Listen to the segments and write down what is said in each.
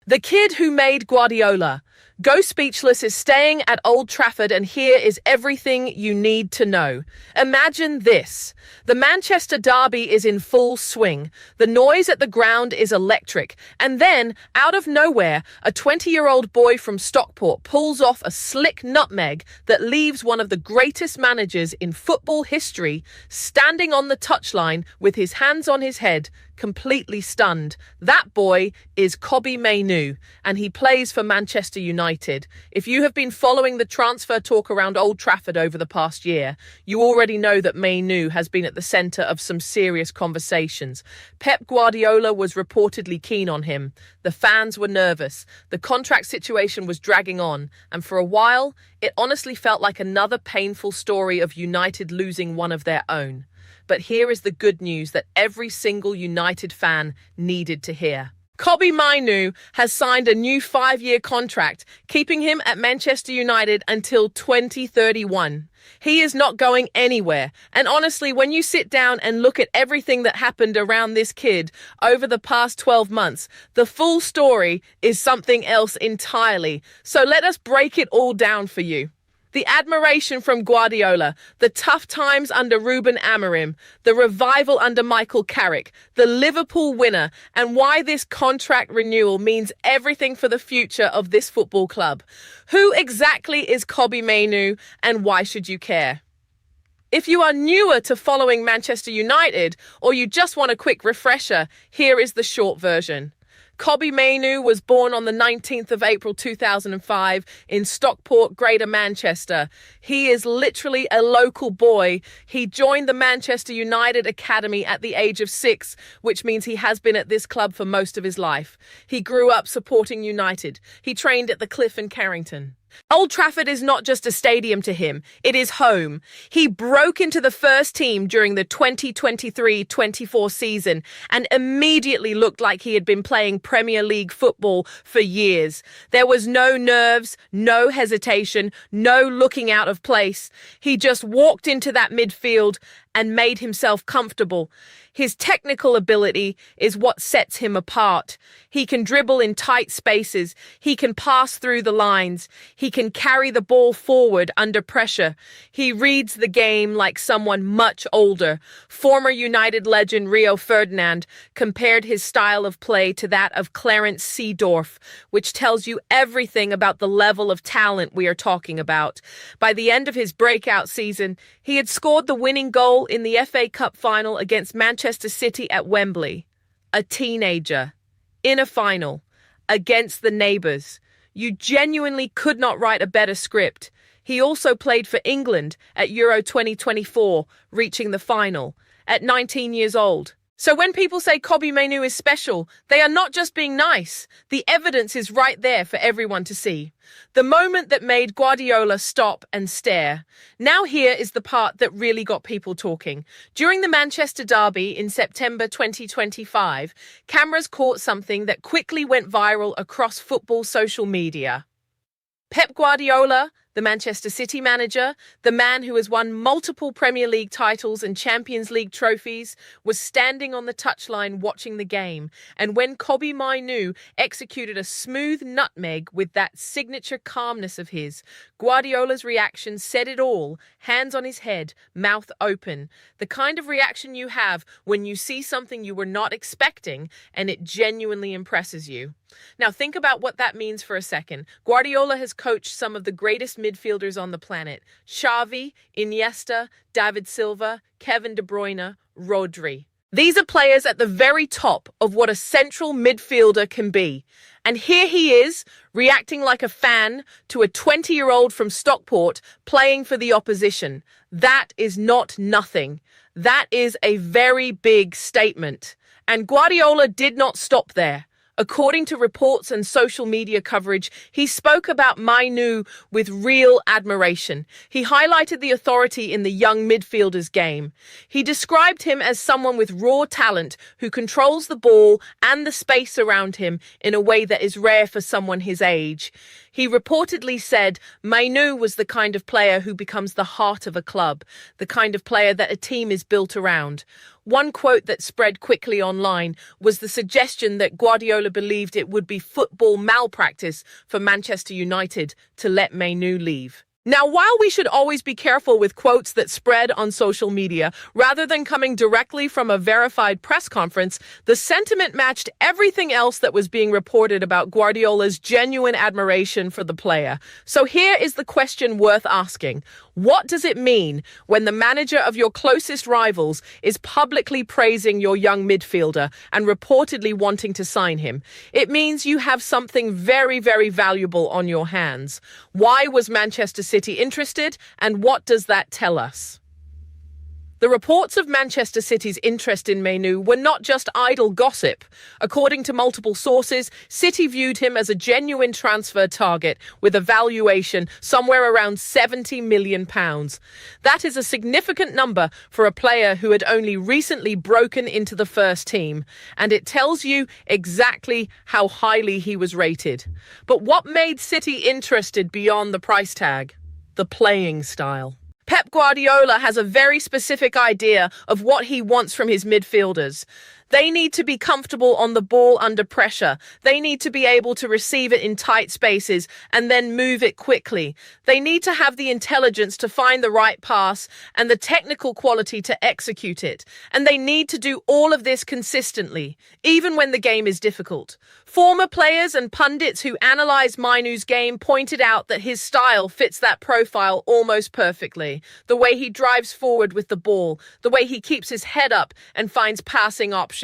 The kid who made Guardiola. Go Speechless is staying at Old Trafford, and here is everything you need to know. Imagine this. The Manchester derby is in full swing. The noise at the ground is electric. And then, out of nowhere, a 20-year-old boy from Stockport pulls off a slick nutmeg that leaves one of the greatest managers in football history standing on the touchline with his hands on his head, completely stunned. That boy is Kobbie Mainoo, and he plays for Manchester United. If you have been following the transfer talk around Old Trafford over the past year, you already know that Mainoo has been at the centre of some serious conversations. Pep Guardiola was reportedly keen on him. The fans were nervous. The contract situation was dragging on, and for a while, it honestly felt like another painful story of United losing one of their own. But here is the good news that every single United fan needed to hear. Kobbie Mainoo has signed a new 5-year contract, keeping him at Manchester United until 2031. He is not going anywhere. And honestly, when you sit down and look at everything that happened around this kid over the past 12 months, the full story is something else entirely. So let us break it all down for you. The admiration from Guardiola, the tough times under Ruben Amorim, the revival under Michael Carrick, the Liverpool winner, and why this contract renewal means everything for the future of this football club. Who exactly is Kobbie Mainoo, and why should you care? If you are newer to following Manchester United, or you just want a quick refresher, here is the short version. Kobbie Mainoo was born on the 19th of April 2005 in Stockport, Greater Manchester. He is literally a local boy. He joined the Manchester United Academy at the age of 6, which means he has been at this club for most of his life. He grew up supporting United. He trained at the Cliff in Carrington. Old Trafford is not just a stadium to him, it is home. He broke into the first team during the 2023-24 season and immediately looked like he had been playing Premier League football for years. There was no nerves, no hesitation, no looking out of place. He just walked into that midfield and made himself comfortable. His technical ability is what sets him apart. He can dribble in tight spaces. He can pass through the lines. He can carry the ball forward under pressure. He reads the game like someone much older. Former United legend Bruno Fernandes compared his style of play to that of Clarence Seedorf, which tells you everything about the level of talent we are talking about. By the end of his breakout season, he had scored the winning goal in the FA Cup final against Manchester City at Wembley. A teenager. In a final. Against the neighbours. You genuinely could not write a better script. He also played for England at Euro 2024, reaching the final, at 19 years old. So when people say Kobbie Mainoo is special, they are not just being nice. The evidence is right there for everyone to see. The moment that made Guardiola stop and stare. Now here is the part that really got people talking. During the Manchester derby in September 2025, cameras caught something that quickly went viral across football social media. Pep Guardiola, the Manchester City manager, the man who has won multiple Premier League titles and Champions League trophies, was standing on the touchline watching the game. And when Kobbie Mainoo executed a smooth nutmeg with that signature calmness of his, Guardiola's reaction said it all, hands on his head, mouth open. The kind of reaction you have when you see something you were not expecting and it genuinely impresses you. Now think about what that means for a second. Guardiola has coached some of the greatest midfielders on the planet. Xavi, Iniesta, David Silva, Kevin De Bruyne, Rodri. These are players at the very top of what a central midfielder can be. And here he is, reacting like a fan to a 20-year-old from Stockport playing for the opposition. That is not nothing. That is a very big statement. And Guardiola did not stop there. According to reports and social media coverage, he spoke about Mainoo with real admiration. He highlighted the authority in the young midfielder's game. He described him as someone with raw talent who controls the ball and the space around him in a way that is rare for someone his age. He reportedly said Mainoo was the kind of player who becomes the heart of a club, the kind of player that a team is built around. One quote that spread quickly online was the suggestion that Guardiola believed it would be football malpractice for Manchester United to let Mainoo leave. Now, while we should always be careful with quotes that spread on social media, rather than coming directly from a verified press conference, the sentiment matched everything else that was being reported about Guardiola's genuine admiration for the player. So here is the question worth asking. What does it mean when the manager of your closest rivals is publicly praising your young midfielder and reportedly wanting to sign him? It means you have something very, very valuable on your hands. Why was Manchester City interested, and what does that tell us? The reports of Manchester City's interest in Mainoo were not just idle gossip. According to multiple sources, City viewed him as a genuine transfer target with a valuation somewhere around £70 million. That is a significant number for a player who had only recently broken into the first team, and it tells you exactly how highly he was rated. But what made City interested beyond the price tag? The playing style. Pep Guardiola has a very specific idea of what he wants from his midfielders. They need to be comfortable on the ball under pressure. They need to be able to receive it in tight spaces and then move it quickly. They need to have the intelligence to find the right pass and the technical quality to execute it. And they need to do all of this consistently, even when the game is difficult. Former players and pundits who analysed Mainoo's game pointed out that his style fits that profile almost perfectly. The way he drives forward with the ball, the way he keeps his head up and finds passing options,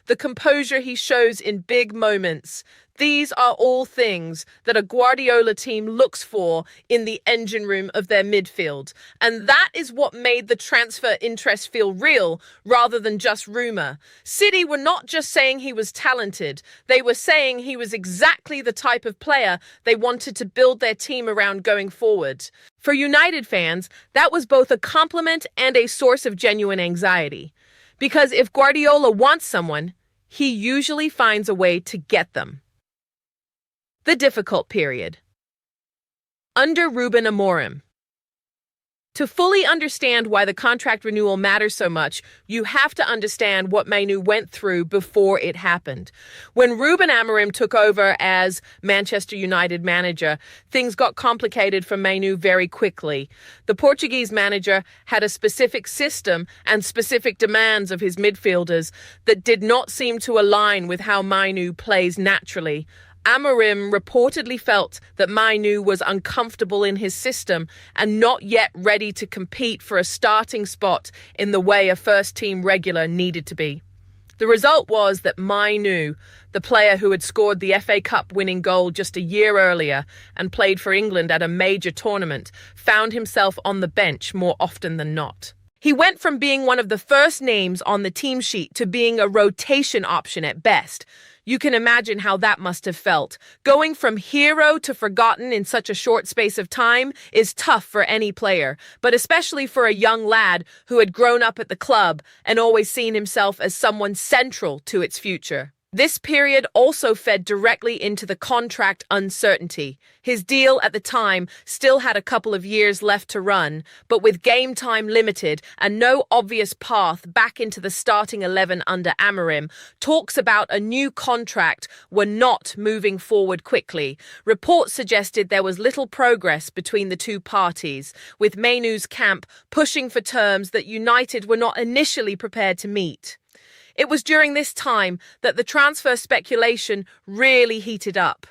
the composure he shows in big moments. These are all things that a Guardiola team looks for in the engine room of their midfield. And that is what made the transfer interest feel real rather than just rumour. City were not just saying he was talented. They were saying he was exactly the type of player they wanted to build their team around going forward. For United fans, that was both a compliment and a source of genuine anxiety. Because if Guardiola wants someone, he usually finds a way to get them. The difficult period. Under Ruben Amorim. To fully understand why the contract renewal matters so much, you have to understand what Mainoo went through before it happened. When Ruben Amorim took over as Manchester United manager, things got complicated for Mainoo very quickly. The Portuguese manager had a specific system and specific demands of his midfielders that did not seem to align with how Mainoo plays naturally. Amorim reportedly felt that Mainoo was uncomfortable in his system and not yet ready to compete for a starting spot in the way a first-team regular needed to be. The result was that Mainoo, the player who had scored the FA Cup winning goal just a year earlier and played for England at a major tournament, found himself on the bench more often than not. He went from being one of the first names on the team sheet to being a rotation option at best. You can imagine how that must have felt. Going from hero to forgotten in such a short space of time is tough for any player, but especially for a young lad who had grown up at the club and always seen himself as someone central to its future. This period also fed directly into the contract uncertainty. His deal at the time still had a couple of years left to run, but with game time limited and no obvious path back into the starting 11 under Amorim, talks about a new contract were not moving forward quickly. Reports suggested there was little progress between the two parties, with Mainoo's camp pushing for terms that United were not initially prepared to meet. It was during this time that the transfer speculation really heated up.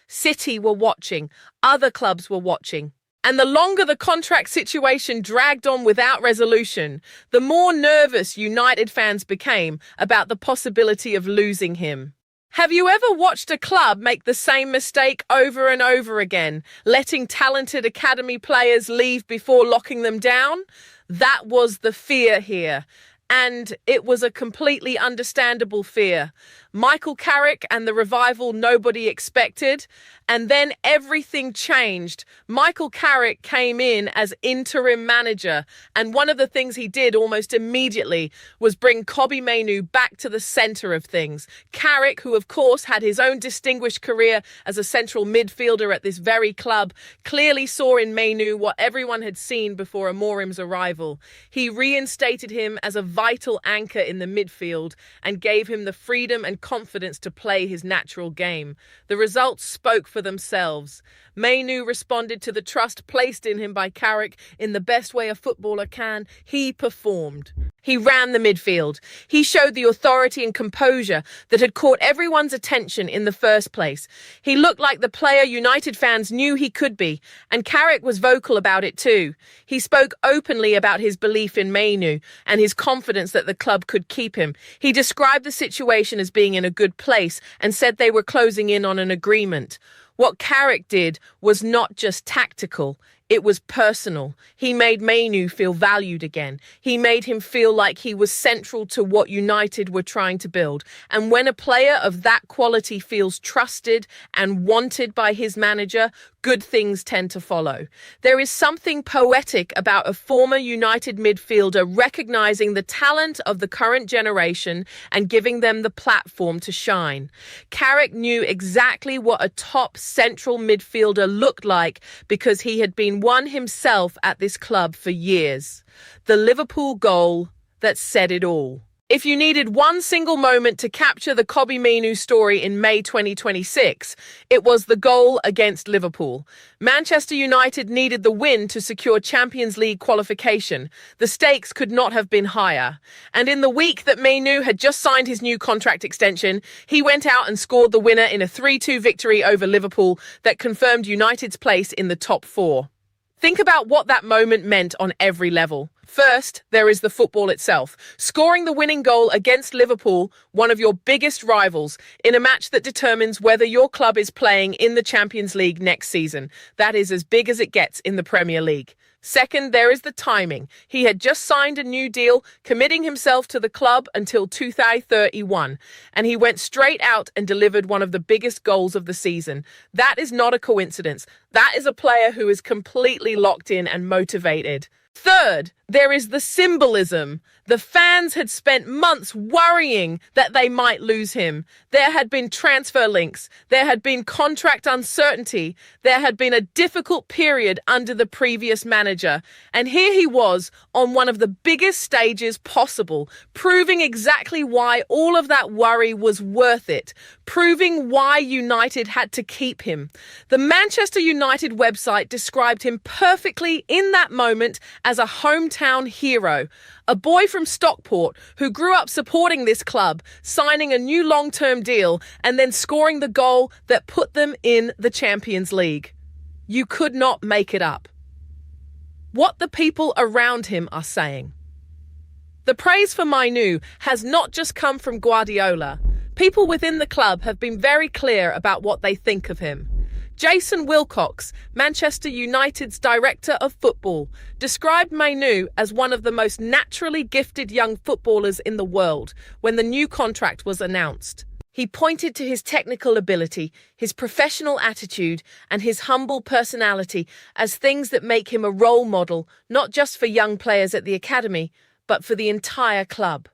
City were watching, other clubs were watching. And the longer the contract situation dragged on without resolution, the more nervous United fans became about the possibility of losing him. Have you ever watched a club make the same mistake over and over again, letting talented academy players leave before locking them down? That was the fear here. And it was a completely understandable fear. Michael Carrick and the revival nobody expected, and then everything changed. Michael Carrick came in as interim manager, and one of the things he did almost immediately was bring Kobbie Mainoo back to the centre of things. Carrick, who of course had his own distinguished career as a central midfielder at this very club, clearly saw in Mainoo what everyone had seen before Amorim's arrival. He reinstated him as a vital anchor in the midfield and gave him the freedom and confidence to play his natural game. The results spoke for themselves. Mainoo responded to the trust placed in him by Carrick in the best way a footballer can. He performed. He ran the midfield. He showed the authority and composure that had caught everyone's attention in the first place. He looked like the player United fans knew he could be, and Carrick was vocal about it too. He spoke openly about his belief in Mainoo and his confidence that the club could keep him. He described the situation as being in a good place and said they were closing in on an agreement. What Carrick did was not just tactical. It was personal. He made Mainoo feel valued again. He made him feel like he was central to what United were trying to build. And when a player of that quality feels trusted and wanted by his manager, good things tend to follow. There is something poetic about a former United midfielder recognizing the talent of the current generation and giving them the platform to shine. Carrick knew exactly what a top central midfielder looked like because he had been one himself at this club for years. The Liverpool goal that said it all. If you needed one single moment to capture the Kobbie Mainoo story in May 2026, it was the goal against Liverpool. Manchester United needed the win to secure Champions League qualification. The stakes could not have been higher. And in the week that Mainoo had just signed his new contract extension, he went out and scored the winner in a 3-2 victory over Liverpool that confirmed United's place in the top four. Think about what that moment meant on every level. First, there is the football itself. Scoring the winning goal against Liverpool, one of your biggest rivals, in a match that determines whether your club is playing in the Champions League next season. That is as big as it gets in the Premier League. Second, there is the timing. He had just signed a new deal, committing himself to the club until 2031, and he went straight out and delivered one of the biggest goals of the season. That is not a coincidence. That is a player who is completely locked in and motivated. Third, there is the symbolism. The fans had spent months worrying that they might lose him. There had been transfer links. There had been contract uncertainty. There had been a difficult period under the previous manager. And here he was on one of the biggest stages possible, proving exactly why all of that worry was worth it, proving why United had to keep him. The Manchester United website described him perfectly in that moment as a hometown hero, a boy from Stockport who grew up supporting this club, signing a new long-term deal and then scoring the goal that put them in the Champions League. You could not make it up. What the people around him are saying. The praise for Mainoo has not just come from Guardiola. People within the club have been very clear about what they think of him. Jason Wilcox, Manchester United's director of football, described Mainoo as one of the most naturally gifted young footballers in the world when the new contract was announced. He pointed to his technical ability, his professional attitude, and his humble personality as things that make him a role model, not just for young players at the academy, but for the entire club.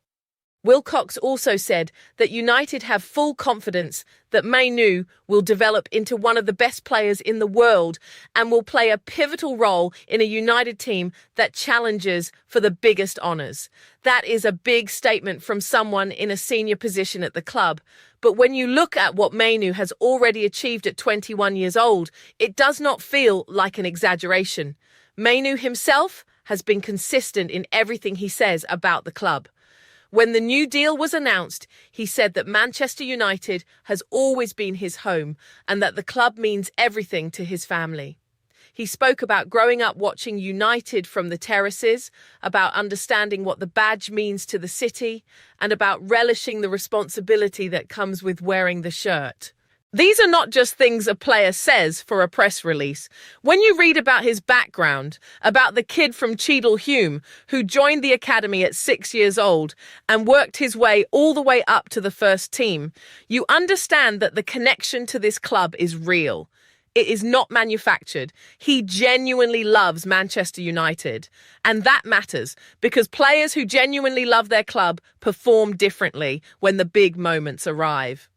Wilcox also said that United have full confidence that Mainoo will develop into one of the best players in the world and will play a pivotal role in a United team that challenges for the biggest honours. That is a big statement from someone in a senior position at the club. But when you look at what Mainoo has already achieved at 21 years old, it does not feel like an exaggeration. Mainoo himself has been consistent in everything he says about the club. When the new deal was announced, he said that Manchester United has always been his home and that the club means everything to his family. He spoke about growing up watching United from the terraces, about understanding what the badge means to the city, and about relishing the responsibility that comes with wearing the shirt. These are not just things a player says for a press release. When you read about his background, about the kid from Cheadle-Hulme who joined the academy at 6 years old and worked his way all the way up to the first team, you understand that the connection to this club is real. It is not manufactured. He genuinely loves Manchester United. And that matters because players who genuinely love their club perform differently when the big moments arrive.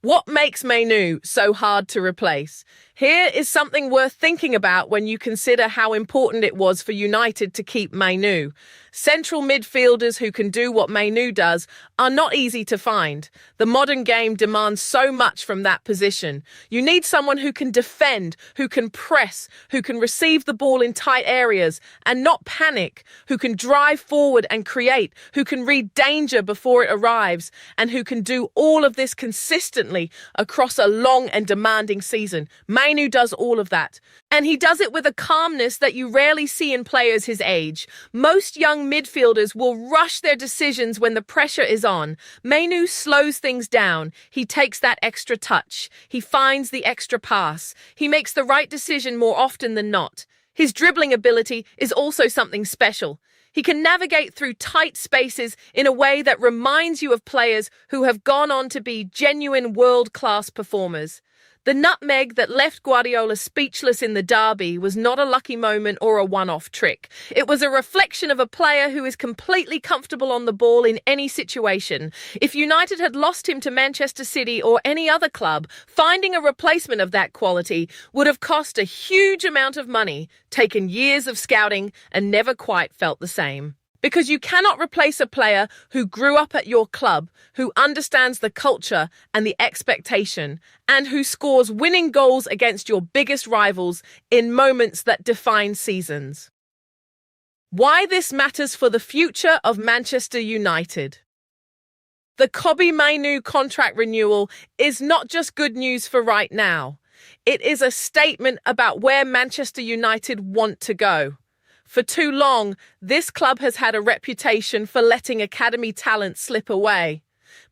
What makes Mainoo so hard to replace? Here is something worth thinking about when you consider how important it was for United to keep Mainoo. Central midfielders who can do what Mainoo does are not easy to find. The modern game demands so much from that position. You need someone who can defend, who can press, who can receive the ball in tight areas and not panic, who can drive forward and create, who can read danger before it arrives, and who can do all of this consistently across a long and demanding season. Mainoo does all of that. And he does it with a calmness that you rarely see in players his age. Most young midfielders will rush their decisions when the pressure is on. Mainoo slows things down. He takes that extra touch. He finds the extra pass. He makes the right decision more often than not. His dribbling ability is also something special. He can navigate through tight spaces in a way that reminds you of players who have gone on to be genuine world-class performers. The nutmeg that left Guardiola speechless in the derby was not a lucky moment or a one-off trick. It was a reflection of a player who is completely comfortable on the ball in any situation. If United had lost him to Manchester City or any other club, finding a replacement of that quality would have cost a huge amount of money, taken years of scouting, and never quite felt the same. Because you cannot replace a player who grew up at your club, who understands the culture and the expectation, and who scores winning goals against your biggest rivals in moments that define seasons. Why this matters for the future of Manchester United. The Kobbie Mainoo contract renewal is not just good news for right now. It is a statement about where Manchester United want to go. For too long, this club has had a reputation for letting academy talent slip away.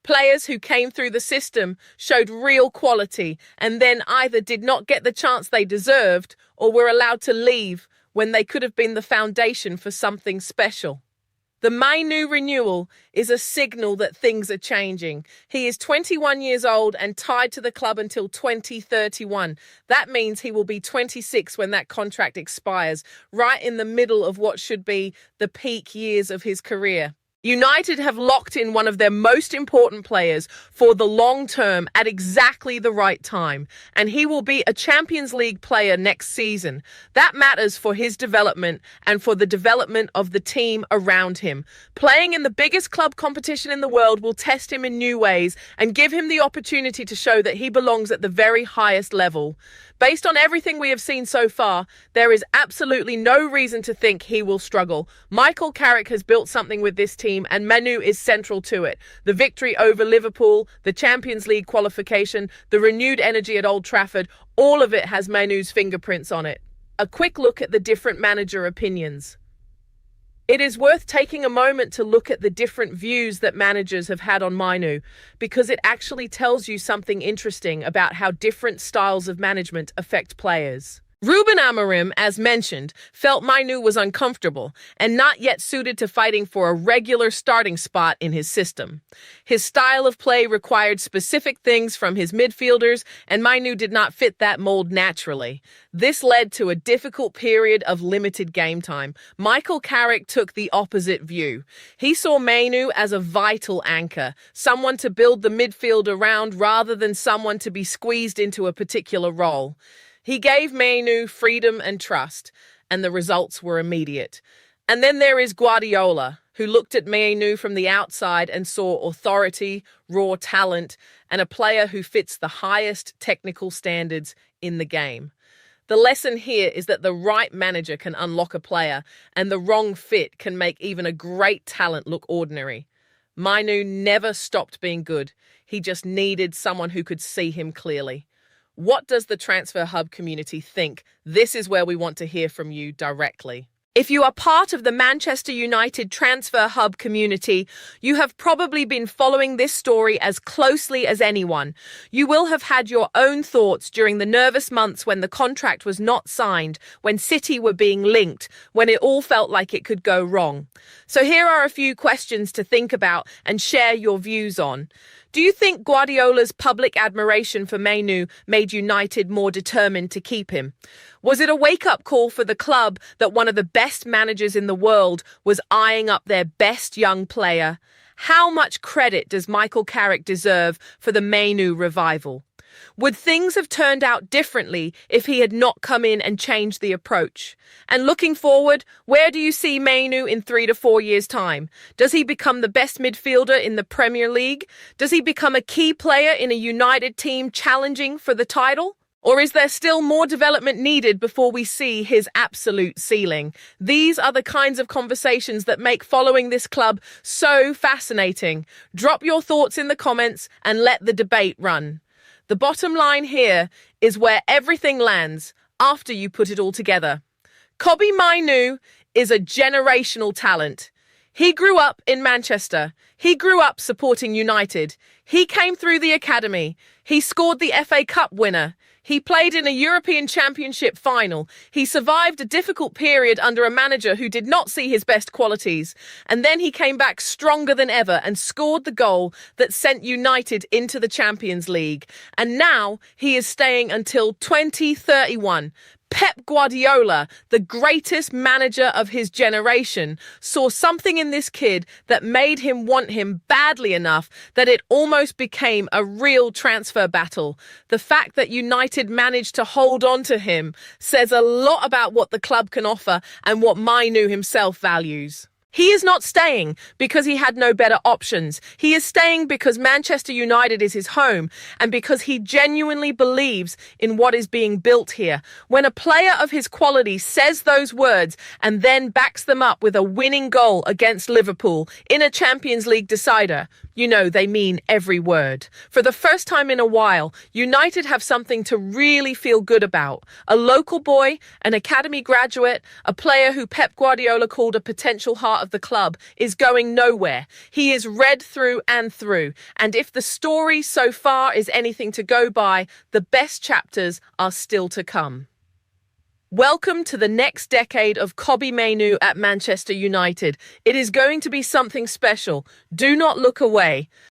Players who came through the system showed real quality and then either did not get the chance they deserved or were allowed to leave when they could have been the foundation for something special. The Mainoo renewal is a signal that things are changing. He is 21 years old and tied to the club until 2031. That means he will be 26 when that contract expires, right in the middle of what should be the peak years of his career. United have locked in one of their most important players for the long term at exactly the right time, and he will be a Champions League player next season. That matters for his development and for the development of the team around him. Playing in the biggest club competition in the world will test him in new ways and give him the opportunity to show that he belongs at the very highest level. Based on everything we have seen so far, there is absolutely no reason to think he will struggle. Michael Carrick has built something with this team, and Mainoo is central to it. The victory over Liverpool, the Champions League qualification, the renewed energy at Old Trafford, all of it has Mainoo's fingerprints on it. A quick look at the different manager opinions. It is worth taking a moment to look at the different views that managers have had on Mainoo, because it actually tells you something interesting about how different styles of management affect players. Ruben Amorim, as mentioned, felt Mainoo was uncomfortable and not yet suited to fighting for a regular starting spot in his system. His style of play required specific things from his midfielders, and Mainoo did not fit that mold naturally. This led to a difficult period of limited game time. Michael Carrick took the opposite view. He saw Mainoo as a vital anchor, someone to build the midfield around rather than someone to be squeezed into a particular role. He gave Mainoo freedom and trust, and the results were immediate. And then there is Guardiola, who looked at Mainoo from the outside and saw authority, raw talent, and a player who fits the highest technical standards in the game. The lesson here is that the right manager can unlock a player, and the wrong fit can make even a great talent look ordinary. Mainoo never stopped being good. He just needed someone who could see him clearly. What does the Transfer Hub community think? This is where we want to hear from you directly. If you are part of the Manchester United Transfer Hub community, you have probably been following this story as closely as anyone. You will have had your own thoughts during the nervous months when the contract was not signed, when City were being linked, when it all felt like it could go wrong. So here are a few questions to think about and share your views on. Do you think Guardiola's public admiration for Mainoo made United more determined to keep him? Was it a wake-up call for the club that one of the best managers in the world was eyeing up their best young player? How much credit does Michael Carrick deserve for the Mainoo revival? Would things have turned out differently if he had not come in and changed the approach? And looking forward, where do you see Mainoo in 3 to 4 years' time? Does he become the best midfielder in the Premier League? Does he become a key player in a United team challenging for the title? Or is there still more development needed before we see his absolute ceiling? These are the kinds of conversations that make following this club so fascinating. Drop your thoughts in the comments and let the debate run. The bottom line here is where everything lands after you put it all together. Kobbie Mainoo is a generational talent. He grew up in Manchester. He grew up supporting United. He came through the academy. He scored the FA Cup winner. He played in a European Championship final. He survived a difficult period under a manager who did not see his best qualities. And then he came back stronger than ever and scored the goal that sent United into the Champions League. And now he is staying until 2031. Pep Guardiola, the greatest manager of his generation, saw something in this kid that made him want him badly enough that it almost became a real transfer battle. The fact that United managed to hold on to him says a lot about what the club can offer and what Mainoo himself values. He is not staying because he had no better options. He is staying because Manchester United is his home and because he genuinely believes in what is being built here. When a player of his quality says those words and then backs them up with a winning goal against Liverpool in a Champions League decider, you know they mean every word. For the first time in a while, United have something to really feel good about. A local boy, an academy graduate, a player who Pep Guardiola called a potential heart of the club, is going nowhere. He is read through and through. And if the story so far is anything to go by, the best chapters are still to come. Welcome to the next decade of Kobbie Mainoo at Manchester United. It is going to be something special. Do not look away.